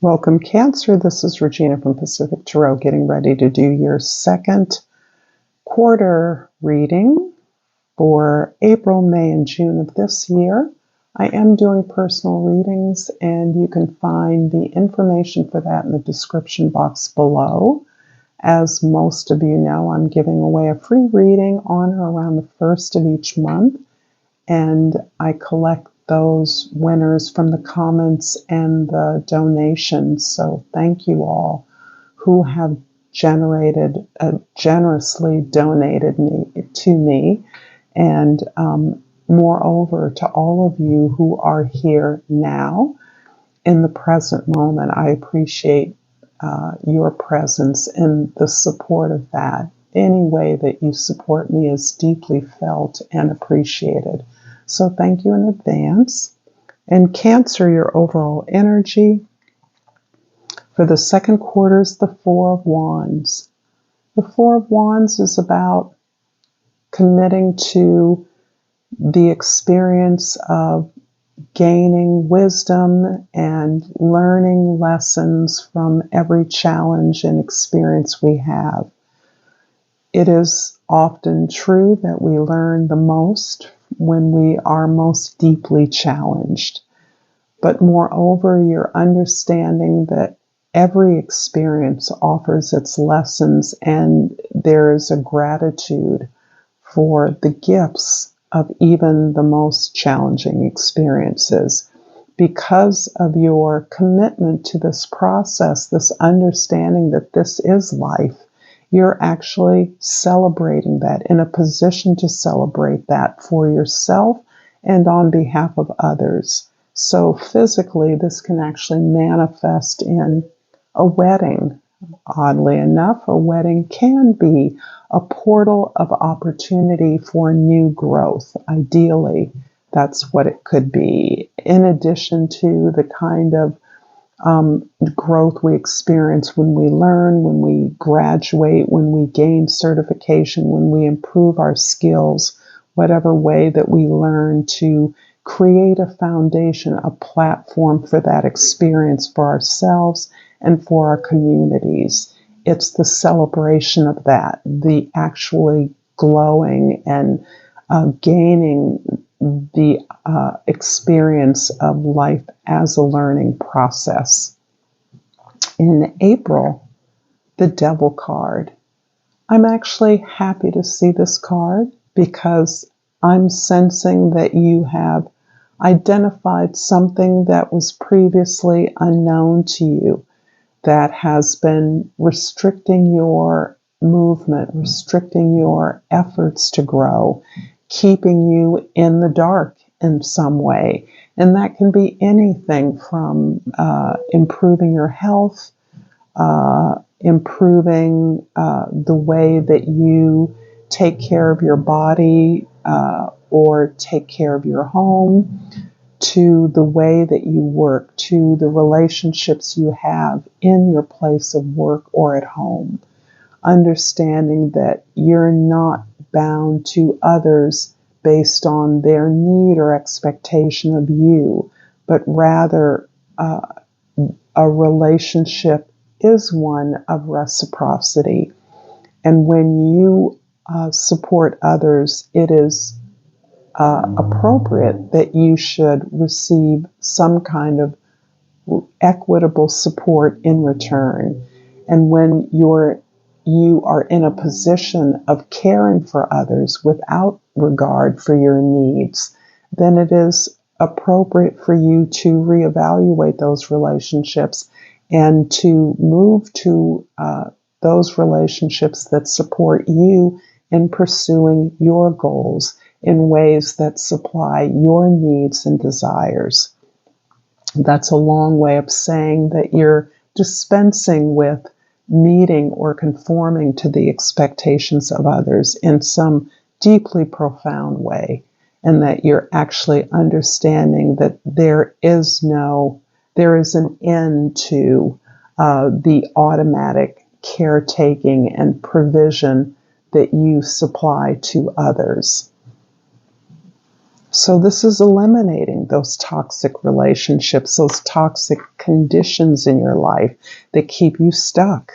Welcome, Cancer. This is Regina from Pacific Tarot, getting ready to do your second quarter reading for April, May, and June of this year. I am doing personal readings, and you can find the information for that in the description box below. As most of you know, I'm giving away a free reading on or around the first of each month, and I collect those winners from the comments and the donations. So thank you all who have generously donated to me, and moreover to all of you who are here now in the present moment. I appreciate your presence and the support of that. Any way that you support me is deeply felt and appreciated. So thank you in advance. And Cancer, your overall energy for the second quarter is the Four of Wands. The Four of Wands is about committing to the experience of gaining wisdom and learning lessons from every challenge and experience we have. It is often true that we learn the most when we are most deeply challenged. But moreover, you're understanding that every experience offers its lessons, and there is a gratitude for the gifts of even the most challenging experiences. Because of your commitment to this process, this understanding that this is life, you're actually celebrating that, in a position to celebrate that for yourself and on behalf of others. So physically, this can actually manifest in a wedding. Oddly enough, a wedding can be a portal of opportunity for new growth. Ideally, that's what it could be, in addition to the kind of growth we experience when we learn, when we graduate, when we gain certification, when we improve our skills, whatever way that we learn to create a foundation, a platform for that experience for ourselves and for our communities. It's the celebration of that, the actually glowing and gaining the experience of life as a learning process. In April, the Devil card. I'm actually happy to see this card because I'm sensing that you have identified something that was previously unknown to you, that has been restricting your movement, restricting your efforts to grow, keeping you in the dark in some way. And that can be anything from improving your health, improving the way that you take care of your body or take care of your home, to the way that you work, to the relationships you have in your place of work or at home. Understanding that you're not bound to others based on their need or expectation of you, but rather a relationship is one of reciprocity. And when you support others, it is appropriate that you should receive some kind of equitable support in return. And when you are in a position of caring for others without regard for your needs, then it is appropriate for you to reevaluate those relationships and to move to those relationships that support you in pursuing your goals in ways that supply your needs and desires. That's a long way of saying that you're dispensing with meeting or conforming to the expectations of others in some deeply profound way, and that you're actually understanding that there is an end to the automatic caretaking and provision that you supply to others. So this is eliminating those toxic relationships, those toxic conditions in your life that keep you stuck.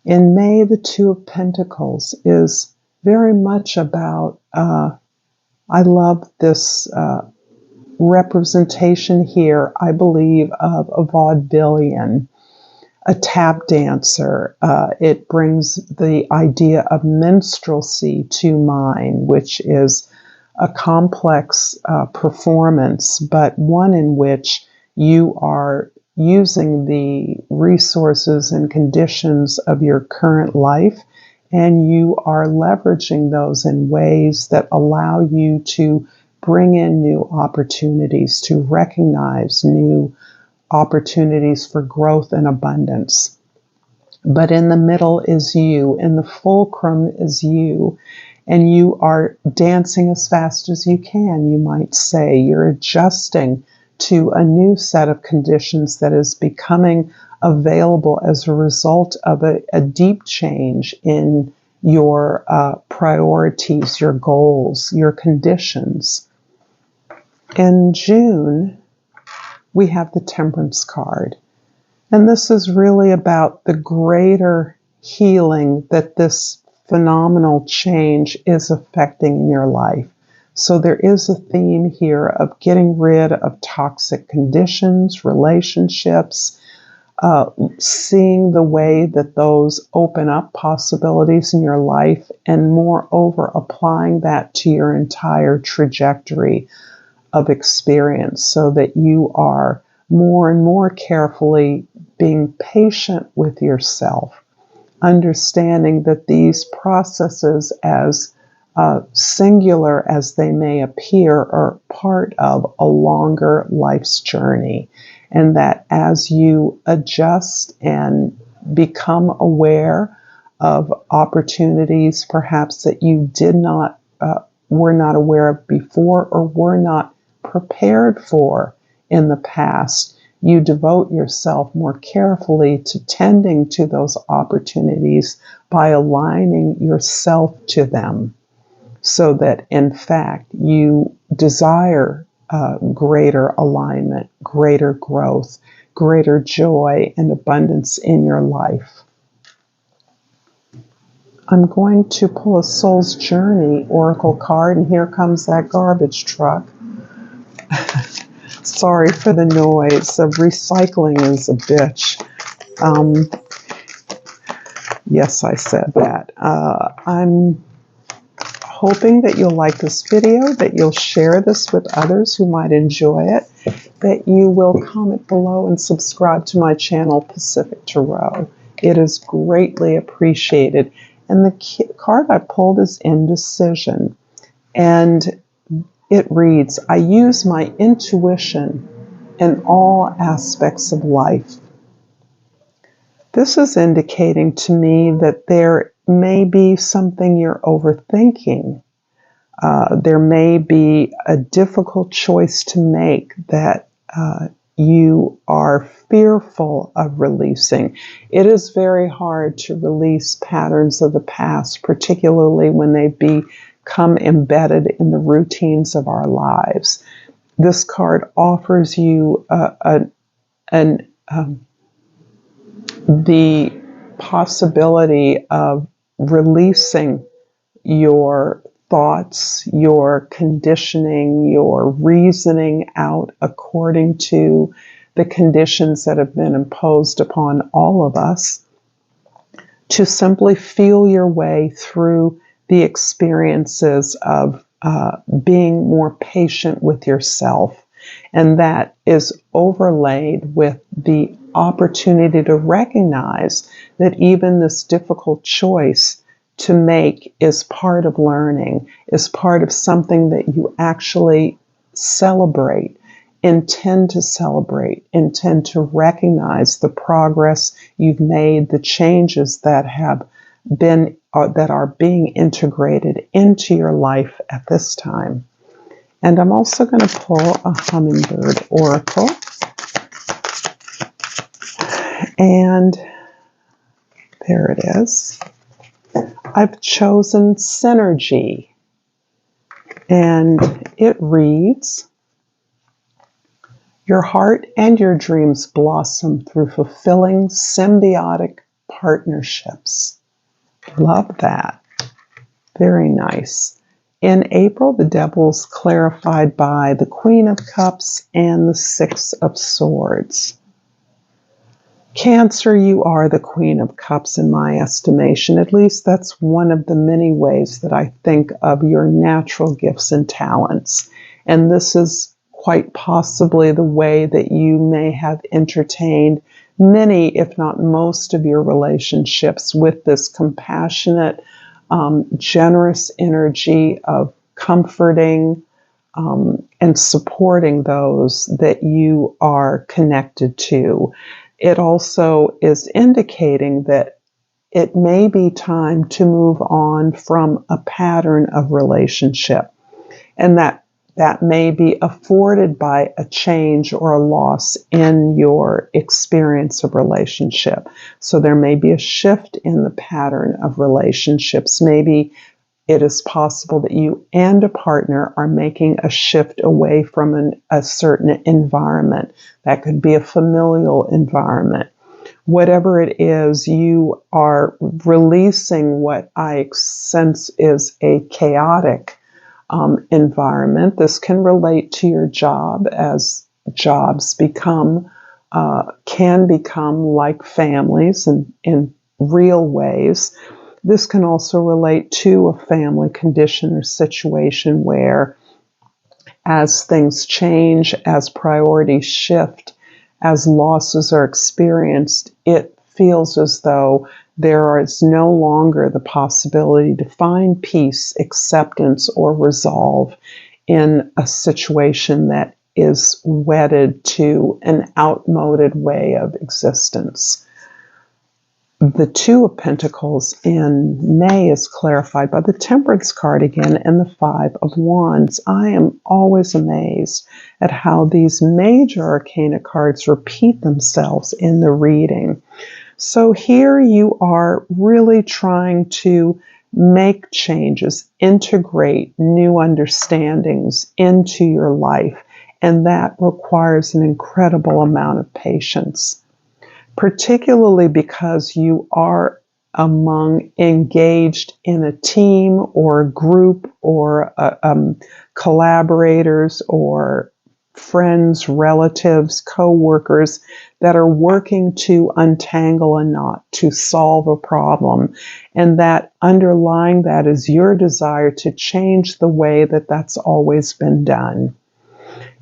In May, the Two of Pentacles is very much about, I love this representation here, I believe, of a vaudevillian, a tap dancer. It brings the idea of minstrelsy to mind, which is a complex performance, but one in which you are using the resources and conditions of your current life, and you are leveraging those in ways that allow you to bring in new opportunities, to recognize new opportunities for growth and abundance. But in the middle is you, in the fulcrum is you, and you are dancing as fast as you can, you might say. You're adjusting to a new set of conditions that is becoming available as a result of a deep change in your priorities, your goals, your conditions. In June, we have the Temperance card. And this is really about the greater healing that this phenomenal change is affecting in your life. So there is a theme here of getting rid of toxic conditions, relationships, seeing the way that those open up possibilities in your life, and moreover, applying that to your entire trajectory of experience so that you are more and more carefully being patient with yourself, understanding that these processes, as singular as they may appear, are part of a longer life's journey, and that as you adjust and become aware of opportunities perhaps that you did not were not aware of before, or were not prepared for in the past, you devote yourself more carefully to tending to those opportunities by aligning yourself to them, so that in fact you desire greater alignment, greater growth, greater joy and abundance in your life. I'm going to pull a Soul's Journey Oracle card, and here comes that garbage truck. Sorry for the noise. The recycling is a bitch. Yes, I said that. I'm hoping that you'll like this video, that you'll share this with others who might enjoy it, that you will comment below and subscribe to my channel, Pacific Tarot. It is greatly appreciated. And the card I pulled is Indecision. And it reads, I use my intuition in all aspects of life. This is indicating to me that there may be something you're overthinking. There may be a difficult choice to make that you are fearful of releasing. It is very hard to release patterns of the past, particularly when they become embedded in the routines of our lives. This card offers you the possibility of releasing your thoughts, your conditioning, your reasoning out according to the conditions that have been imposed upon all of us, to simply feel your way through the experiences of being more patient with yourself. And that is overlaid with the opportunity to recognize that even this difficult choice to make is part of learning, is part of something that you actually celebrate, intend to recognize the progress you've made, the changes that have been, that are being integrated into your life at this time. And I'm also going to pull a hummingbird oracle. And there it is. I've chosen Synergy. And it reads, your heart and your dreams blossom through fulfilling symbiotic partnerships. Love that. Very nice. In April, the devil's clarified by the Queen of Cups and the Six of Swords. Cancer, you are the Queen of Cups in my estimation. At least that's one of the many ways that I think of your natural gifts and talents. And this is quite possibly the way that you may have entertained many, if not most, of your relationships with this compassionate, generous energy of comforting and supporting those that you are connected to. It also is indicating that it may be time to move on from a pattern of relationship, and that may be afforded by a change or a loss in your experience of relationship. So there may be a shift in the pattern of relationships. Maybe it is possible that you and a partner are making a shift away from a certain environment. That could be a familial environment. Whatever it is, you are releasing what I sense is a chaotic environment. This can relate to your job, as jobs can become like families in real ways. This can also relate to a family condition or situation where, as things change, as priorities shift, as losses are experienced, it feels as though there is no longer the possibility to find peace, acceptance, or resolve in a situation that is wedded to an outmoded way of existence. The Two of Pentacles in May is clarified by the Temperance card again and the Five of Wands. I am always amazed at how these major arcana cards repeat themselves in the reading. So here you are really trying to make changes, integrate new understandings into your life, and that requires an incredible amount of patience. Particularly because you are engaged in a team or a group or collaborators or friends, relatives, co-workers that are working to untangle a knot, to solve a problem. And that underlying that is your desire to change the way that that's always been done.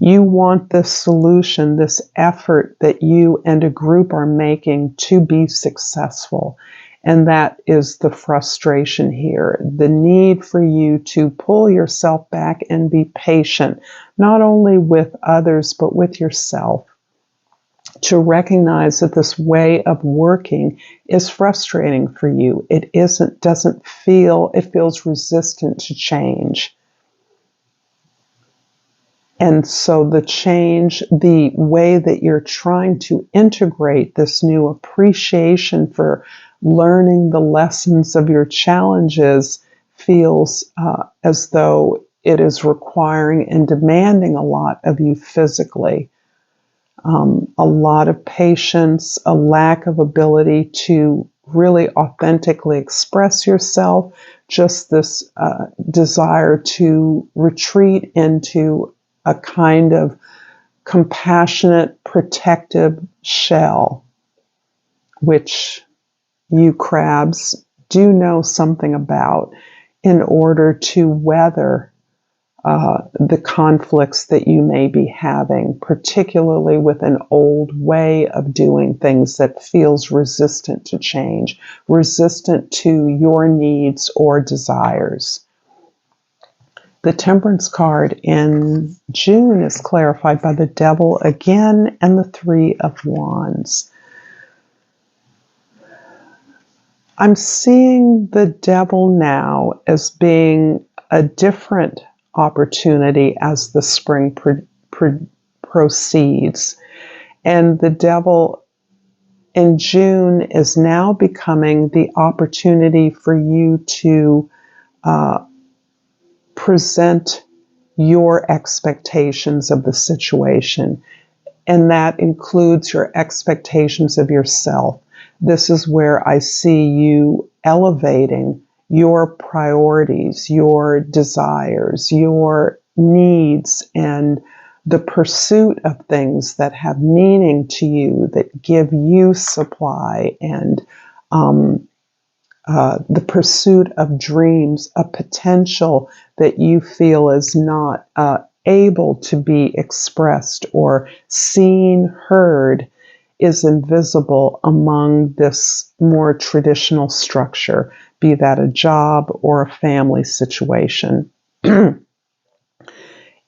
You want this solution, this effort that you and a group are making to be successful. And that is the frustration here. The need for you to pull yourself back and be patient, not only with others, but with yourself. To recognize that this way of working is frustrating for you. It feels resistant to change. And so the change, the way that you're trying to integrate this new appreciation for learning the lessons of your challenges feels as though it is requiring and demanding a lot of you physically. A lot of patience, a lack of ability to really authentically express yourself, just this desire to retreat into a kind of compassionate, protective shell, which you crabs do know something about in order to weather the conflicts that you may be having, particularly with an old way of doing things that feels resistant to change, resistant to your needs or desires. The Temperance card in June is clarified by the Devil again and the Three of Wands. I'm seeing the Devil now as being a different opportunity as the spring proceeds. And the Devil in June is now becoming the opportunity for you to present your expectations of the situation. And that includes your expectations of yourself. This is where I see you elevating your priorities, your desires, your needs, and the pursuit of things that have meaning to you, that give you supply, and the pursuit of dreams, a potential that you feel is not able to be expressed or seen, heard, is invisible among this more traditional structure, be that a job or a family situation.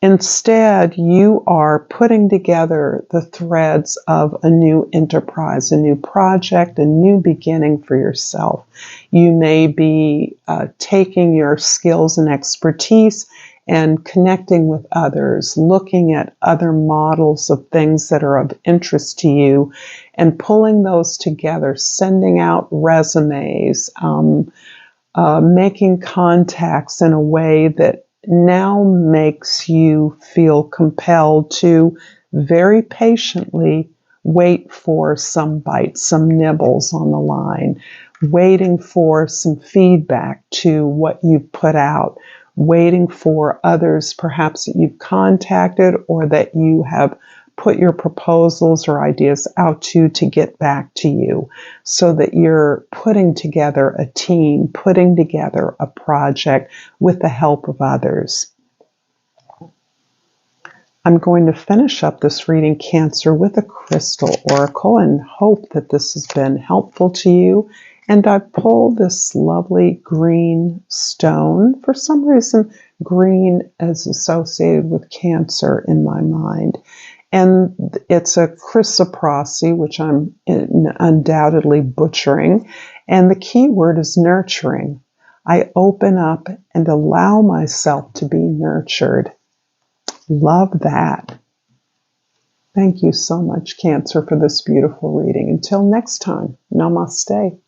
Instead, you are putting together the threads of a new enterprise, a new project, a new beginning for yourself. You may be taking your skills and expertise and connecting with others, looking at other models of things that are of interest to you, and pulling those together, sending out resumes, making contacts in a way that now makes you feel compelled to very patiently wait for some bites, some nibbles on the line, waiting for some feedback to what you've put out, waiting for others perhaps that you've contacted or that you have put your proposals or ideas out to get back to you, so that you're putting together a team, putting together a project with the help of others. I'm going to finish up this reading, Cancer, with a crystal oracle and hope that this has been helpful to you. And I pulled this lovely green stone. For some reason, green is associated with Cancer in my mind. And it's a chrysoprase, which I'm undoubtedly butchering. And the key word is nurturing. I open up and allow myself to be nurtured. Love that. Thank you so much, Cancer, for this beautiful reading. Until next time, namaste.